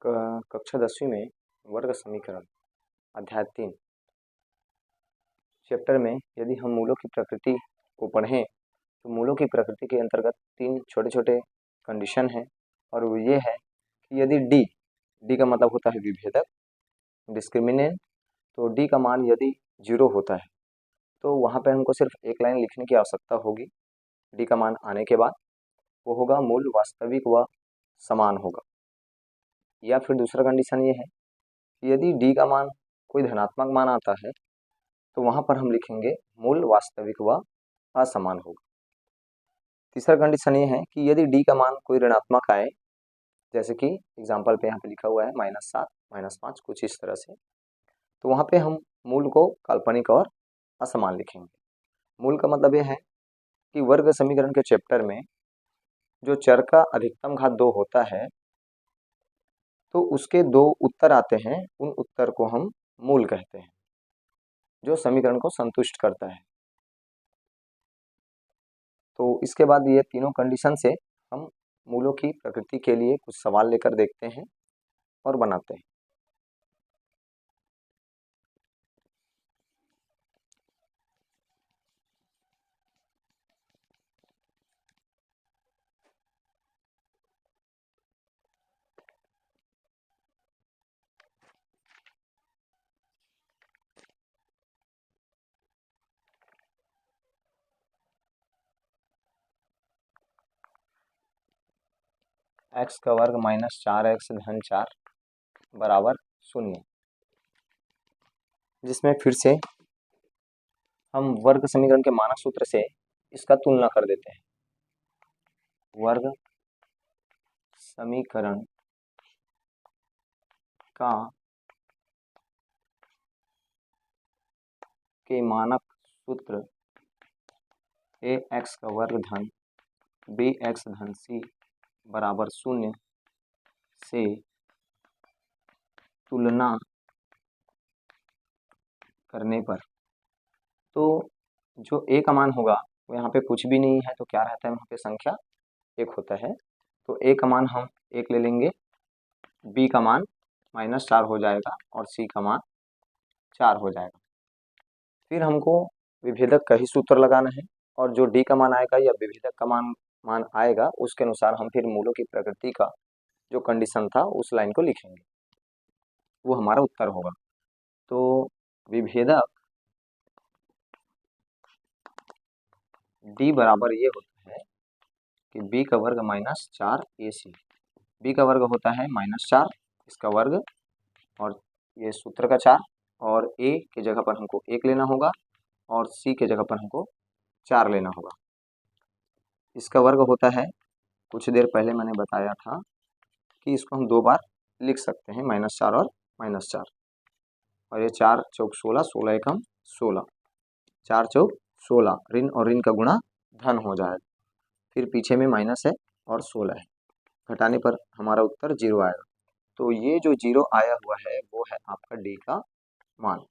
कक्षा 10वीं में वर्ग समीकरण अध्याय 3 चैप्टर में यदि हम मूलों की प्रकृति को पढ़ें तो मूलों की प्रकृति के अंतर्गत 3 छोटे छोटे कंडीशन हैं और वो ये है कि यदि डी का मतलब होता है विभेदक, डिस्क्रिमिनेंट। तो डी का मान यदि 0 होता है तो वहाँ पे हमको सिर्फ एक लाइन लिखने की आवश्यकता होगी। डी का मान आने के बाद वो होगा मूल वास्तविक व समान होगा। या फिर दूसरा कंडीशन ये है कि यदि डी का मान कोई धनात्मक मान आता है तो वहाँ पर हम लिखेंगे मूल वास्तविक व असमान होगा। तीसरा कंडीशन ये है कि यदि डी का मान कोई ऋणात्मक आए, जैसे कि एग्जाम्पल पे यहाँ पे लिखा हुआ है -7 -5 कुछ इस तरह से, तो वहाँ पे हम मूल को काल्पनिक और असमान लिखेंगे। मूल का मतलब ये है कि वर्ग समीकरण के चैप्टर में जो चर का अधिकतम घात 2 होता है तो उसके 2 उत्तर आते हैं, उन उत्तर को हम मूल कहते हैं, जो समीकरण को संतुष्ट करता है। तो इसके बाद ये तीनों कंडीशन से हम मूलों की प्रकृति के लिए कुछ सवाल लेकर देखते हैं और बनाते हैं। x का वर्ग -4x धन 4 बराबर 0, जिसमें फिर से हम वर्ग समीकरण के मानक सूत्र से इसका तुलना कर देते हैं। वर्ग समीकरण का के मानक सूत्र ax का वर्ग धन bx धन c बराबर 0 से तुलना करने पर तो जो a का मान होगा वो यहाँ पे कुछ भी नहीं है, तो क्या रहता है वहाँ पे संख्या 1 होता है। तो a का मान हम 1 ले लेंगे, b का मान -4 हो जाएगा और c का मान 4 हो जाएगा। फिर हमको विभेदक का ही सूत्र लगाना है और जो d का मान आएगा या विभेदक का मान आएगा उसके अनुसार हम फिर मूलों की प्रकृति का जो कंडीशन था उस लाइन को लिखेंगे, वो हमारा उत्तर होगा। तो विभेदक d बराबर ये होता है कि b का वर्ग -4ac, b का वर्ग होता है -4, इसका वर्ग और ये सूत्र का 4, और a की जगह पर हमको 1 लेना होगा और c के जगह पर हमको 4 लेना होगा। इसका वर्ग होता है, कुछ देर पहले मैंने बताया था कि इसको हम 2 बार लिख सकते हैं, -4 और -4, और ये 4 चौक 16, 16 एकम 16, 4 चौक 16, ऋण और ऋण का गुणा धन हो जाएगा। फिर पीछे में माइनस है और 16 है, घटाने पर हमारा उत्तर 0 आएगा। तो ये जो 0 आया हुआ है वो है आपका डी का मान।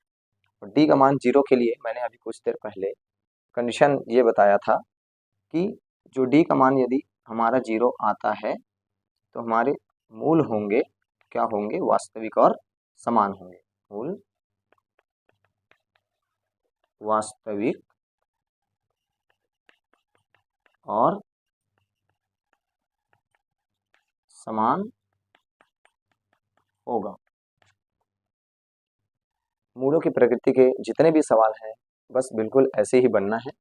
और डी का मान 0 के लिए मैंने अभी कुछ देर पहले कंडीशन ये बताया था कि जो डी का मान यदि हमारा 0 आता है तो हमारे मूल होंगे, क्या होंगे, वास्तविक और समान होंगे। मूल वास्तविक और समान होगा। मूलों की प्रकृति के जितने भी सवाल हैं बस बिल्कुल ऐसे ही बनना है।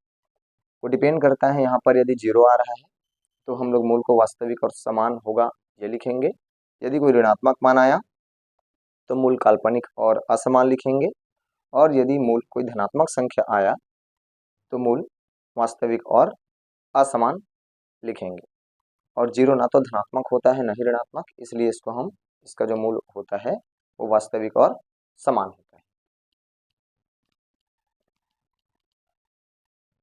वो डिपेंड करता है, यहाँ पर यदि 0 आ रहा है तो हम लोग मूल को वास्तविक और समान होगा ये लिखेंगे। यदि कोई ऋणात्मक मान आया तो मूल काल्पनिक और असमान लिखेंगे, और यदि मूल कोई धनात्मक संख्या आया तो मूल वास्तविक और असमान लिखेंगे। और 0 ना तो धनात्मक होता है ना ही ऋणात्मक, इसलिए इसको हम, इसका जो मूल होता है वो वास्तविक और समान होता है।